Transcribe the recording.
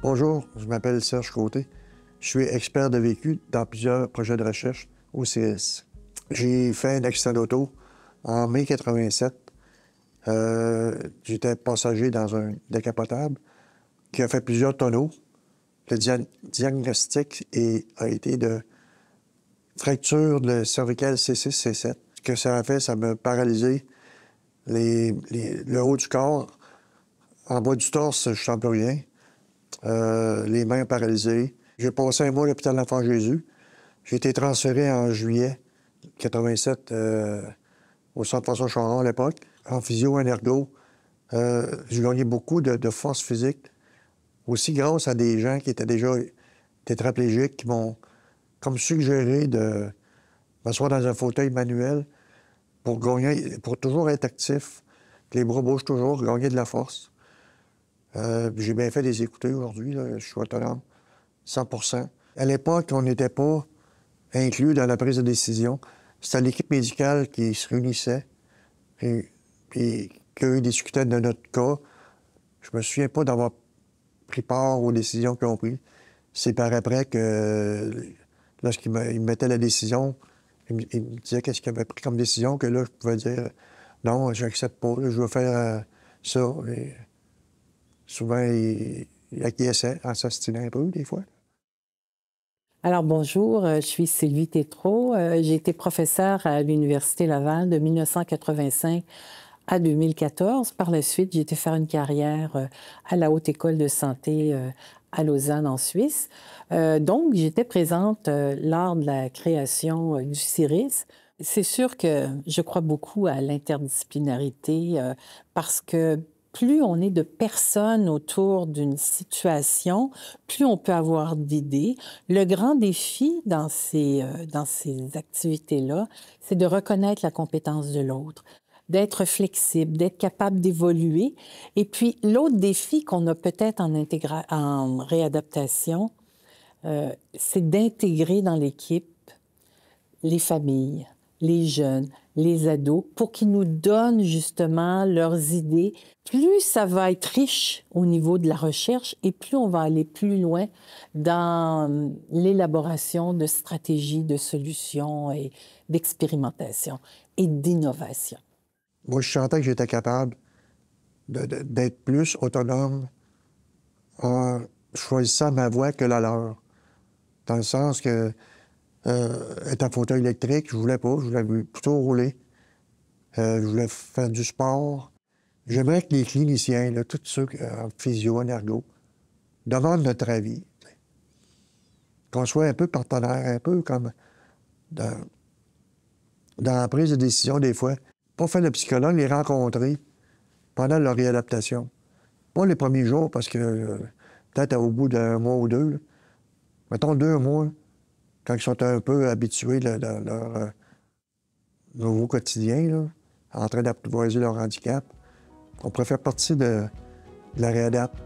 Bonjour, je m'appelle Serge Côté. Je suis expert de vécu dans plusieurs projets de recherche au CS. J'ai fait un accident d'auto en mai 87. J'étais passager dans un décapotable qui a fait plusieurs tonneaux. Le diagnostic a été de fracture de cervicale C6, C7. Ce que ça a fait, ça m'a paralysé le haut du corps. En bas du torse, je sens plus rien. Les mains paralysées. J'ai passé un mois à l'hôpital d'Enfant Jésus. J'ai été transféré en juillet 87 au centre François Charon à l'époque, en physio, en ergo. J'ai gagné beaucoup de force physique, aussi grâce à des gens qui étaient déjà tétraplégiques, qui m'ont comme suggéré de m'asseoir dans un fauteuil manuel pour toujours être actif, que les bras bougent toujours, gagner de la force. J'ai bien fait de les écouter aujourd'hui, là. Je suis autonome, 100 À l'époque, on n'était pas inclus dans la prise de décision. C'était l'équipe médicale qui se réunissait et qu'eux discutaient de notre cas. Je me souviens pas d'avoir pris part aux décisions qu'ils ont prises. C'est par après que, lorsqu'ils me mettaient la décision, ils me disaient qu'est-ce qu'ils avaient pris comme décision, que là, je pouvais dire non, j'accepte pas, je veux faire ça. Et souvent, ils acquiesçaient en s'ostinant un peu, des fois. Alors bonjour, je suis Sylvie Tétrault. J'ai été professeure à l'Université Laval de 1985 à 2014. Par la suite, j'ai été faire une carrière à la Haute École de santé à Lausanne, en Suisse. Donc, j'étais présente lors de la création du CIRIS. C'est sûr que je crois beaucoup à l'interdisciplinarité parce que plus on est de personnes autour d'une situation, plus on peut avoir d'idées. Le grand défi dans ces activités-là, c'est de reconnaître la compétence de l'autre, d'être flexible, d'être capable d'évoluer. Et puis, l'autre défi qu'on a peut-être en réadaptation, c'est d'intégrer dans l'équipe les familles, les jeunes, les ados, pour qu'ils nous donnent justement leurs idées. Plus ça va être riche au niveau de la recherche et plus on va aller plus loin dans l'élaboration de stratégies, de solutions et d'expérimentation et d'innovation. Moi, je sentais que j'étais capable d'être plus autonome en choisissant ma voie que la leur. Dans le sens que être en fauteuil électrique, je voulais pas. Je voulais plutôt rouler. Je voulais faire du sport. J'aimerais que les cliniciens, là, tous ceux en physio, en ergo, demandent notre avis. T'sais. Qu'on soit un peu partenaire, un peu comme dans la prise de décision des fois. Pas faire le psychologue, les rencontrer pendant leur réadaptation. Pas les premiers jours, parce que peut-être au bout d'un mois ou deux, là. Mettons 2 mois, quand ils sont un peu habitués dans leur nouveau quotidien, là, en train d'apprivoiser leur handicap. On pourrait faire partie de la réadapte.